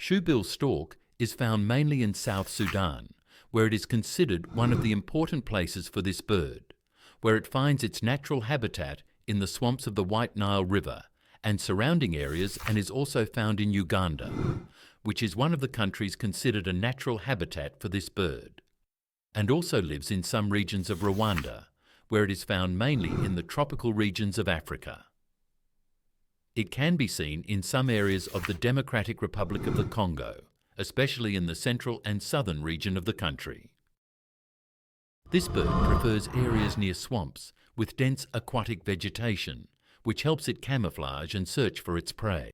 Shoebill stork is found mainly in South Sudan, where it is considered one of the important places for this bird, where it finds its natural habitat in the swamps of the White Nile River and surrounding areas, and is also found in Uganda, which is one of the countries considered a natural habitat for this bird, and also lives in some regions of Rwanda, where it is found mainly in the tropical regions of Africa. It can be seen in some areas of the Democratic Republic of the Congo, especially in the central and southern region of the country. This bird prefers areas near swamps with dense aquatic vegetation, which helps it camouflage and search for its prey.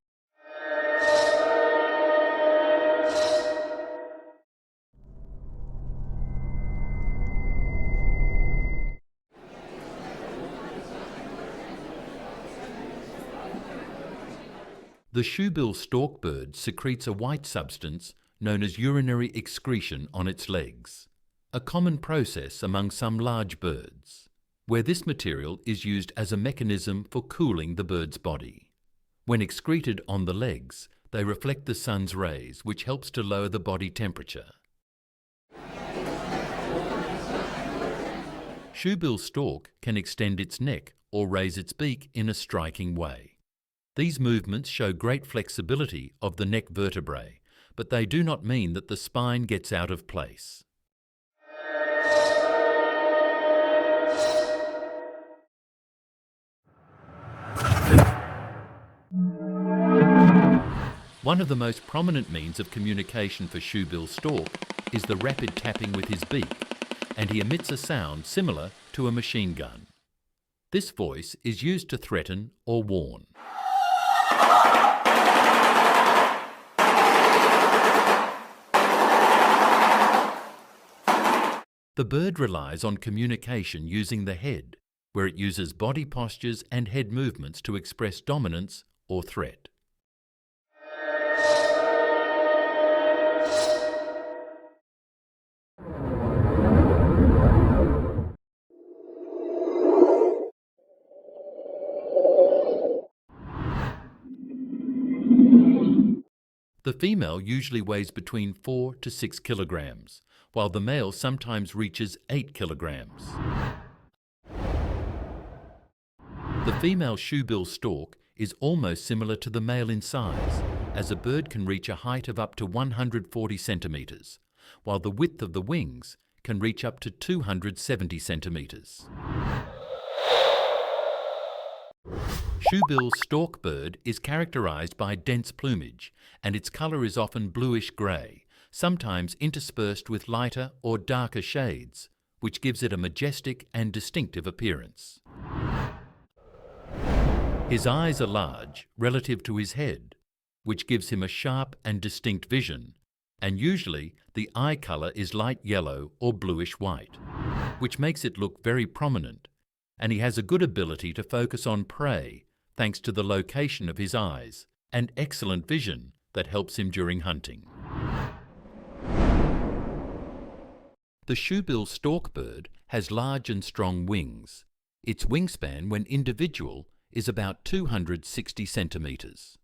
The shoebill stork bird secretes a white substance known as urinary excretion on its legs, a common process among some large birds, where this material is used as a mechanism for cooling the bird's body. When excreted on the legs, they reflect the sun's rays, which helps to lower the body temperature. Shoebill stork can extend its neck or raise its beak in a striking way. These movements show great flexibility of the neck vertebrae, but they do not mean that the spine gets out of place. One of the most prominent means of communication for shoebill stork is the rapid tapping with his beak, and he emits a sound similar to a machine gun. This voice is used to threaten or warn. The bird relies on communication using the head, where it uses body postures and head movements to express dominance or threat. The female usually weighs between 4 to 6 kilograms, while the male sometimes reaches 8 kilograms. The female shoebill stork is almost similar to the male in size, as a bird can reach a height of up to 140 centimeters, while the width of the wings can reach up to 270 centimeters. Shoebill stork bird is characterized by dense plumage, and its color is often bluish-gray, sometimes interspersed with lighter or darker shades, which gives it a majestic and distinctive appearance. His eyes are large relative to his head, which gives him a sharp and distinct vision, and usually the eye color is light yellow or bluish-white, which makes it look very prominent, and he has a good ability to focus on prey thanks to the location of his eyes and excellent vision that helps him during hunting. The shoebill stork bird has large and strong wings. Its wingspan, when individual, is about 260 centimeters.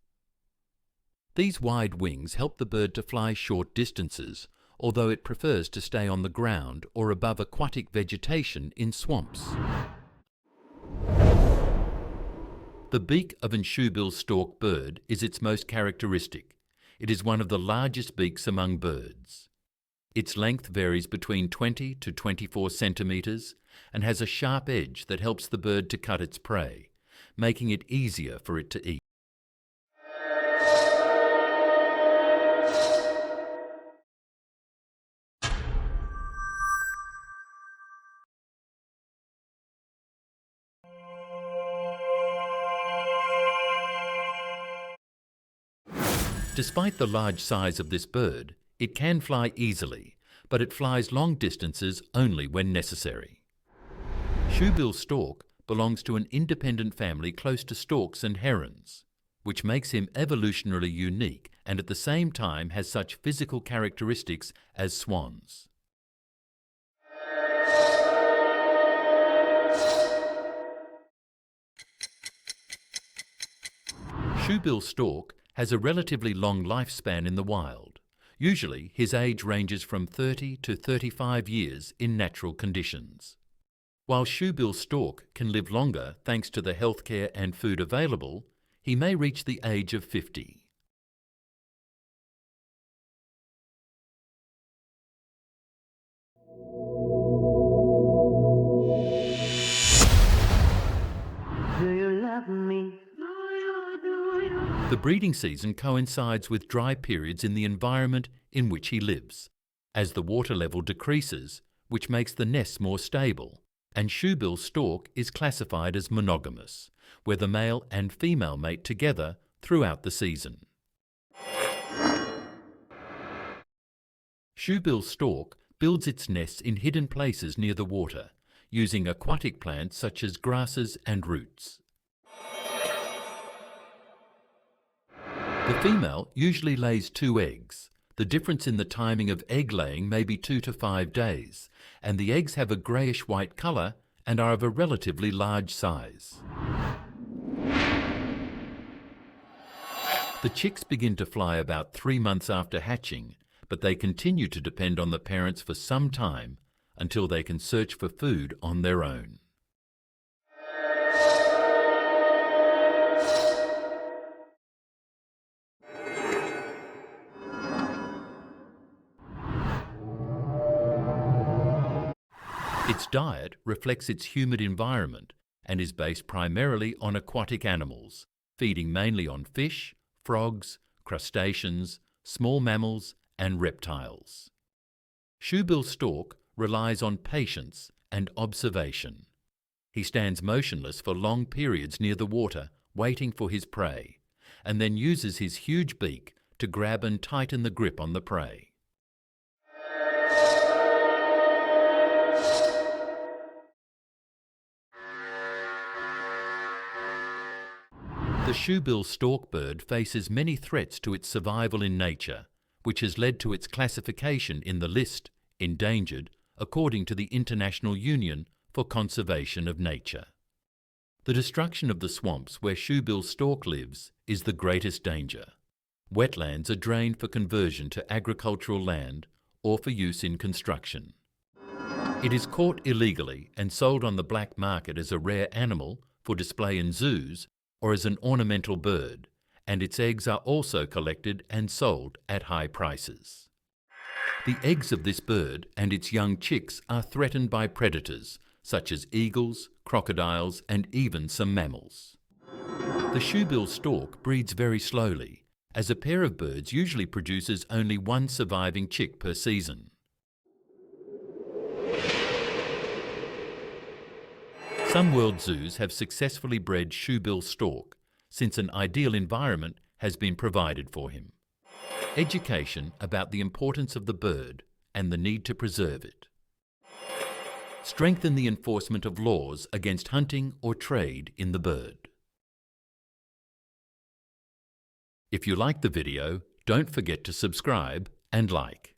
These wide wings help the bird to fly short distances, although it prefers to stay on the ground or above aquatic vegetation in swamps. The beak of a shoebill stork bird is its most characteristic. It is one of the largest beaks among birds. Its length varies between 20 to 24 centimeters and has a sharp edge that helps the bird to cut its prey, making it easier for it to eat. Despite the large size of this bird, it can fly easily, but it flies long distances only when necessary. Shoebill stork belongs to an independent family close to storks and herons, which makes him evolutionarily unique and at the same time has such physical characteristics as swans. Shoebill stork has a relatively long lifespan in the wild. Usually, his age ranges from 30 to 35 years in natural conditions. While shoebill stork can live longer thanks to the healthcare and food available, he may reach the age of 50. Do you love me? The breeding season coincides with dry periods in the environment in which he lives, as the water level decreases, which makes the nests more stable, and shoebill stork is classified as monogamous, where the male and female mate together throughout the season. Shoebill stork builds its nests in hidden places near the water, using aquatic plants such as grasses and roots. The female usually lays 2 eggs. The difference in the timing of egg laying may be 2 to 5 days, and the eggs have a greyish-white colour and are of a relatively large size. The chicks begin to fly about 3 months after hatching, but they continue to depend on the parents for some time until they can search for food on their own. Its diet reflects its humid environment and is based primarily on aquatic animals, feeding mainly on fish, frogs, crustaceans, small mammals and reptiles. Shoebill stork relies on patience and observation. He stands motionless for long periods near the water, waiting for his prey, and then uses his huge beak to grab and tighten the grip on the prey. The shoebill stork bird faces many threats to its survival in nature, which has led to its classification in the list endangered according to the International Union for Conservation of Nature. The destruction of the swamps where shoebill stork lives is the greatest danger. Wetlands are drained for conversion to agricultural land or for use in construction. It is caught illegally and sold on the black market as a rare animal for display in zoos or as an ornamental bird, and its eggs are also collected and sold at high prices. The eggs of this bird and its young chicks are threatened by predators such as eagles, crocodiles, and even some mammals. The shoebill stork breeds very slowly, as a pair of birds usually produces only 1 surviving chick per season. Some world zoos have successfully bred shoebill stork, since an ideal environment has been provided for him. Education about the importance of the bird and the need to preserve it. Strengthen the enforcement of laws against hunting or trade in the bird. If you like the video, don't forget to subscribe and like.